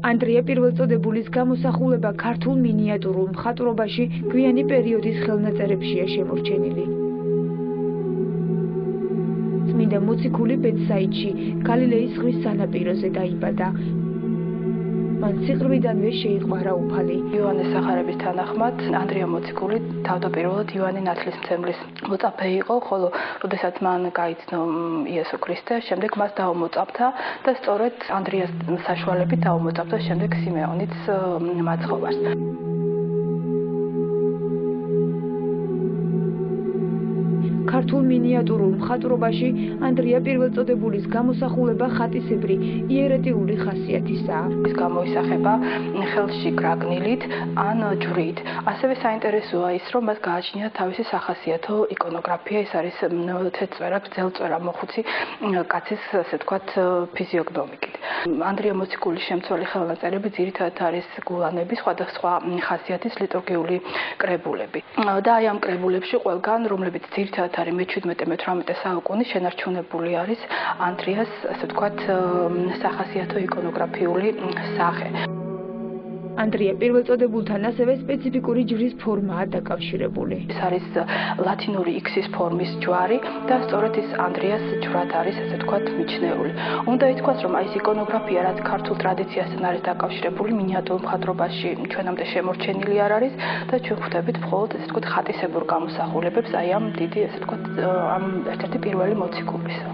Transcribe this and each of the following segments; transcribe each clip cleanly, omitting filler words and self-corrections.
ანდრია პირველწოდებულის გამოსახულება ქართულ მინიატურულ მხატვრობაში გვიანი პერიოდის ხელნაწერებშია შემორჩენილი. წმინდა მოციქული ბეთსაიდში, გალილეის ზღვის სანაპიროზე დაიბადა. მან სიღრმიდანვე შეიყვარა უფალი. იოანეს სახარების თანახმად ანდრია მოციქული თავდაპირველად იოანე ნათლისმცემლის მოწაფე იყო, ხოლო როდესაც მან გაიცნო იესო ქრისტე, შემდეგ მას დაუმოწაფდა და სწორედ ანდრიას საშუალებით დაუმოწაფდა შემდეგ სიმეონიც მაცხოვარს. ქართულ მინიატურულ მხატვრობაში ანდრია პირველწოდებულის გამოსახულება ხატისებრი იერეტიული ხასიათისაა. ის გამოისახება ხელში კრაგნილით ან ჯვრით. ასევე საინტერესოა ის, რომ მას გააჩნია თავისი სახასიათო იკონოგრაფია, ეს არის თეთრწვერა, გრძელწვერა მოხუცი კაცის, ასე ვთქვათ, ფიზიოგნომიკით. ანდრია მოციქულის შემცველი ხელნაწერები ძირითადად არის გულანები, სხვადასხვა ხასიათის ლიტურგიული კრებულები. და აი ამ კრებულებში ყველგან, რომლებიც ძირითადად არის მე-17-18 საუკუნის შენარჩუნებული არის ანდრიას, ასე ვთქვათ, სახასიათო იკონოგრაფიული სახე. ანდრია პირველწოდებულთან ასევე სპეციფიკური ჯვრის ფორმაა დაკავშირებული. ეს არის ლათინური X-ის ფორმის ჯვარი და სწორედ ის ანდრიას ჯვრად არის, ასე ვთქვათ, მიჩნეული. უნდა ითქვას, რომ აი ეს იკონოგრაფია, რაც ქართულ ტრადიციასთან არის დაკავშირებული, მინიატურულ მხატვრობაში ჩვენამდე შემორჩენილი არ არის და ჩვენ ხვდებით მხოლოდ, ასე ვთქვათ, ხატისებურ გამოსახულებებს აი ამ დიდი, ასე ვთქვათ, ამ ერთ-ერთი პირველი მოციქულისა.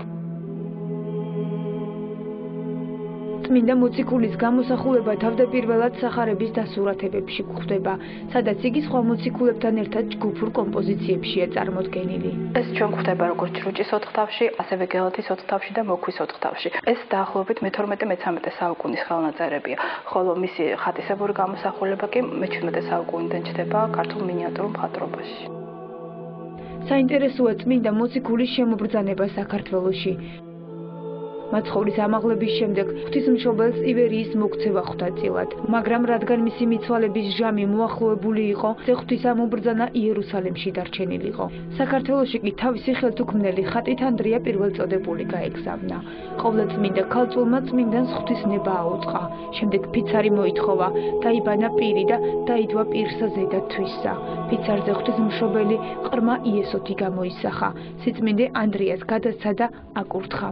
წმინდა მოციქულის გამოსახულება თავდაპირველად სახარების დასურათებებში გვხვდება, სადაც იგი სხვა მოციქულებთან ერთად ჯგუფურ კომპოზიციებშია წარმოდგენილი. ეს ჩვენ გვხვდება როგორც ჯრუჭის ოთხთავში, ასევე გელათის ოთხთავში და მოქვის ოთხთავში. ეს დაახლოებით მე-12-13 საუკუნის ხელნაწერებია, ხოლო მისი ხატისებური გამოსახულება კი მე-17 საუკუნიდან ჩნდება ქართულ მინიატურულ მხატვრობაში. საინტერესოა წმინდა მოციქულის შემობრძანება საქართველოში. მაცხოვრის ამაღლების შემდეგ ღვთისმშობელს ივერიის მოქცევა ხვდა წილად, მაგრამ რადგან მისი მიცვალების ჟამი მოახლოებული იყო, ღვთის ამობრძანა იერუსალიმში დარჩენილიყო. საქართველოში კი თავისი ხელთუქმნელი ხატით ანდრია პირველწოდებული გაეგზავნა. ყოვლადწმინდა ქალწულმა წმინდანს ღვთისნება აუწყა, შემდეგ ფიცარი მოითხოვა, დაიბანა პირი და დაიდვა პირსა ზედა თვისსა. ფიცარზე ღვთისმშობელი ყრმა იესოთი გამოისახა, სიწმინდე ანდრიას გადასცა და აკურთხა.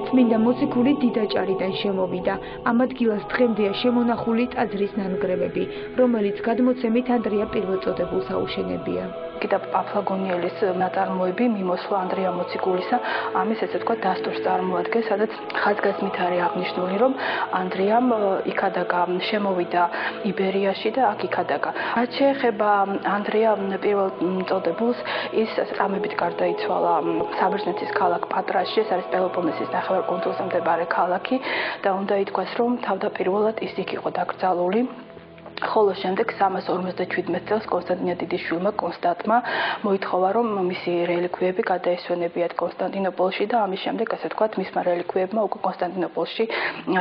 წმინდა მოციქული დიდაჭარიდან შემოვიდა. ამ ადგილას დღემდეა შემონახული ტაძრის ნანგრევები, რომელიც გადმოცემით ანდრია პირველწოდებულს აუშენებია. კიდევ პაფლაგონიელის ნაწარმოები მიმოსვლა ანდრია მოციქულისა ამის, ესე ვთქვათ, დასტურს წარმოადგენს, სადაც ხაზგასმით არის აღნიშნული, რომ ანდრიამ იქადაგა შემოვიდა იბერიაში და აქ იქადაგა. რაც შეეხება ანდრია პირველწოდებულს, ის წამებით გარდაიცვალა საბერძნეთის ქალაქ პატრასში, ეს არის პელოპონესის ნახევარკუნძულზე მდებარე ქალაქი და უნდა ითქვას, რომ თავდაპირველად ის იქ იყო დაკრძალული. ხოლო შემდეგ 357 წელს კონსტანტინე დიდიშვილმა კონსტანტმა მოითხოვა, რომ მისი რელიკვიები გადაესვენებიათ კონსტანტინოპოლში და ამის შემდეგ, ასე ვთქვათ, მისმა რელიკვიებმა უკვე კონსტანტინოპოლში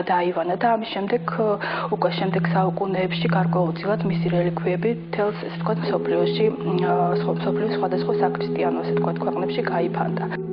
დაივანა და ამის შემდეგ უკვე შემდეგ საუკუნეებში გარკვეულწილად მისი რელიკვიები თელს, ასე ვთქვათ, მსოფლიოს სხვადასხვა საქრისტიანო, ასე ვთქვათ, ქვეყნებში გაიფანტა.